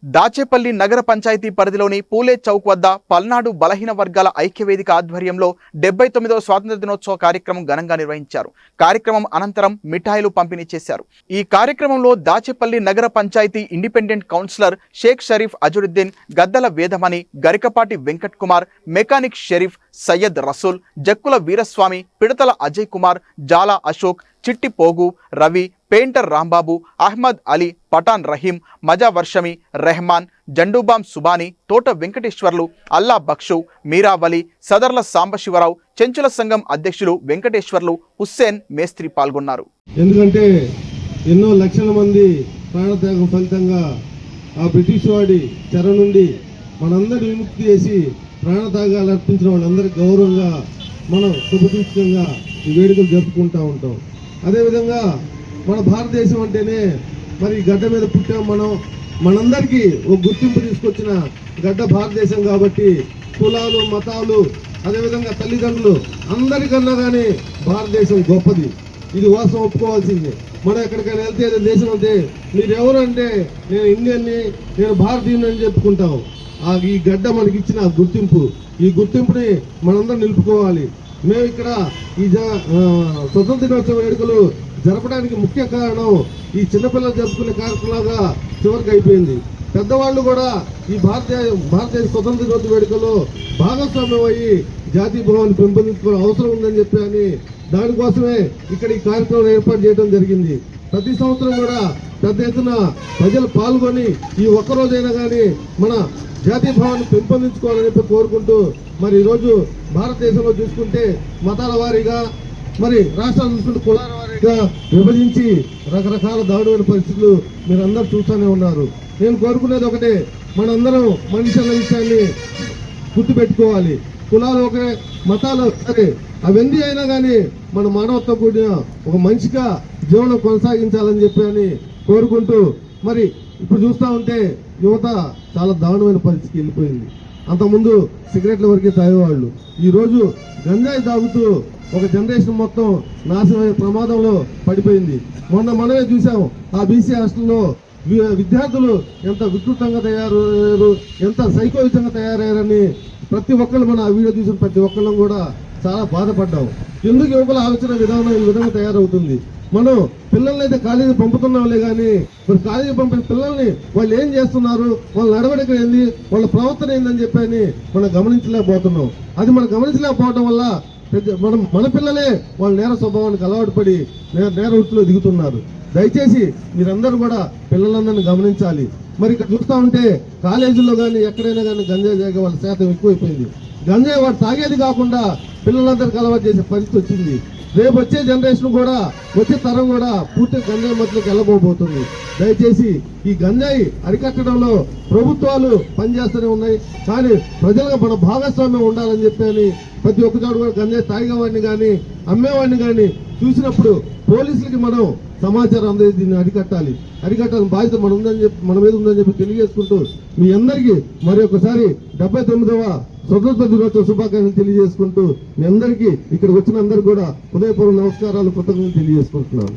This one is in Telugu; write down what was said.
దాచేపల్లి నగర పంచాయతీ పరిధిలోని పూలే చౌక్ వద్ద పల్నాడు బలహీన వర్గాల ఐక్యవేదిక ఆధ్వర్యంలో 79వ స్వాతంత్ర దినోత్సవ కార్యక్రమం ఘనంగా నిర్వహించారు. కార్యక్రమం అనంతరం మిఠాయిలు పంపిణీ చేశారు. ఈ కార్యక్రమంలో దాచేపల్లి నగర పంచాయతీ ఇండిపెండెంట్ కౌన్సిలర్ షేక్ షరీఫ్ అజరుద్దీన్, గద్దల వేదమణి, గరికపాటి వెంకట్ కుమార్, మెకానిక్ షరీఫ్, సయ్యద్ రసూల్, జక్కుల వీరస్వామి, పిడతల అజయ్ కుమార్, జాలా అశోక్, చిట్టి పోగు, రవి, పెయింటర్ రాంబాబు, అహ్మద్ అలీ, పఠాన్ రహీం, మజా వర్షమి, రెహమాన్, జండూబాం సుబాని, తోట వెంకటేశ్వర్లు, అల్లా బక్షు, మీరావలి, సదర్ల సాంబశివరావు, చెంచుల సంఘం అధ్యక్షులు వెంకటేశ్వర్లు, హుస్సేన్ మేస్త్రి పాల్గొన్నారు. ఎందుకంటే ఎన్నో లక్షల మంది ప్రాణత్యాగం ఫలితంగా ఆ బ్రిటిష్ వాడి చెర నుండి మనందరి విముక్తి చేసి ప్రాణత్యాగాలు అర్పించిన వాళ్ళందరికీ గౌరవంగా మనం శుభసూచకంగా ఈ వేడుకలు జరుపుకుంటూ ఉంటాం. అదేవిధంగా మన భారతదేశం అంటేనే మరి గడ్డ మీద పుట్టాం మనందరికీ ఒక గుర్తింపు తీసుకొచ్చిన గడ్డ భారతదేశం కాబట్టి కులాలు, మతాలు, అదేవిధంగా తల్లిదండ్రులు అందరికన్నా కానీ భారతదేశం గొప్పది. ఇది వాస్తవం ఒప్పుకోవాల్సిందే. మనం ఎక్కడికైనా వెళ్తే దేశం అంటే మీరెవరు అంటే నేను ఇండియన్ని, నేను భారతీయుని అని చెప్పుకుంటాం. ఈ గడ్డ మనకి ఇచ్చిన గుర్తింపు, ఈ గుర్తింపుని మనందరం నిలుపుకోవాలి. మేము ఇక్కడ ఈ స్వతంత్ర దినోత్సవ వేడుకలు జరపడానికి ముఖ్య కారణం ఈ చిన్నపిల్లలు జరుపుకునే కార్యక్రమాలుగా చివరికి అయిపోయింది. పెద్దవాళ్ళు కూడా ఈ భారతదేశ స్వతంత్ర దినోత్సవ వేడుకల్లో భాగస్వామ్యం అయ్యి జాతీయ భావాన్ని పెంపొందించుకోవడం అవసరం ఉందని చెప్పి అని దానికోసమే ఇక్కడ ఈ కార్యక్రమం ఏర్పాటు చేయడం జరిగింది. ప్రతి సంవత్సరం కూడా పెద్ద ఎత్తున ప్రజలు పాల్గొని ఈ ఒక్కరోజైనా కానీ మన జాతీయ భావాన్ని పెంపొందించుకోవాలని కోరుకుంటూ మరి ఈరోజు భారతదేశంలో చూసుకుంటే మతాల వారీగా, మరి రాష్ట్రాలు చూసుకుంటే కులాల వారీగా విభజించి రకరకాల దారుణమైన పరిస్థితులు మీరందరూ చూస్తూనే ఉన్నారు. నేను కోరుకునేది ఒకటే, మనందరం మనిషి అన్న విషయాన్ని గుర్తుపెట్టుకోవాలి. కులాలు ఒకటే, మతాలు సరే, అవన్నీ అయినా కానీ మన మానవత్వం కూడిన ఒక మంచిగా జీవనం కొనసాగించాలని చెప్పి అని కోరుకుంటూ, మరి ఇప్పుడు చూస్తూ ఉంటే యువత చాలా దారుణమైన పరిస్థితికి వెళ్ళిపోయింది. అంతకుముందు సిగరెట్ల వరకే తాగేవాళ్ళు, ఈరోజు గంజాయి తాగుతూ ఒక జనరేషన్ మొత్తం నాశనమైన ప్రమాదంలో పడిపోయింది. మనమే చూసాం ఆ బీసీ హాస్టల్లో విద్యార్థులు ఎంత వికృతంగా తయారయ్యారు, ఎంత సైకోయుతంగా తయారయ్యారని ప్రతి ఒక్కళ్ళు మన ఆ వీడియో చూసిన ప్రతి ఒక్కళ్ళం కూడా చాలా బాధపడ్డాం. ఎందుకు యువకుల ఆలోచన విధానం ఈ విధంగా తయారవుతుంది? మనం పిల్లల్ని అయితే కాలేజీ పంపుతున్నాంలే కానీ మరి కాలేజీ పంపిన పిల్లల్ని వాళ్ళు ఏం చేస్తున్నారు, వాళ్ళ నడవడిక ఏంది, వాళ్ళ ప్రవర్తన ఏందని చెప్పని మనం గమనించలేకపోతున్నాం. అది మనం గమనించలేకపోవడం వల్ల మన పిల్లలే వాళ్ళ నేర స్వభావానికి అలవాటు పడి నేర వృత్తిలో దిగుతున్నారు. దయచేసి మీరందరూ కూడా పిల్లలందరినీ గమనించాలి. మరి ఇక్కడ చూస్తూ ఉంటే కాలేజీల్లో కానీ ఎక్కడైనా కానీ గంజాయి తాగే వాళ్ళ శాతం ఎక్కువైపోయింది. గంజాయి వాడు తాగేది కాకుండా పిల్లలందరికీ అలవాటు చేసే పరిస్థితి వచ్చింది. రేపు వచ్చే జనరేషన్ కూడా, వచ్చే తరం కూడా పూర్తి గంజాయి మధ్యలోకి వెళ్ళబోతుంది. దయచేసి ఈ గంజాయి అరికట్టడంలో ప్రభుత్వాలు పనిచేస్తూనే ఉన్నాయి, కానీ ప్రజలుగా మన భాగస్వామ్యం ఉండాలని చెప్పి ప్రతి ఒక్క చోట కూడా గంజాయి తాగేవాడిని కానీ అమ్మేవాడిని కానీ చూసినప్పుడు పోలీసులకి మనం సమాచారం అందజేసి దీన్ని అరికట్టాలని బాధ్యత మన మీద ఉందని చెప్పి తెలియజేసుకుంటూ మీ అందరికీ మరి ఒకసారి 79వ స్వతంత్ర దినోత్సవ శుభాకాంక్షలు తెలియజేసుకుంటూ మీ అందరికీ ఇక్కడ వచ్చిన అందరికీ కూడా హృదయపూర్వక నమస్కారాలు, కృతజ్ఞతలు తెలియజేసుకుంటున్నాను.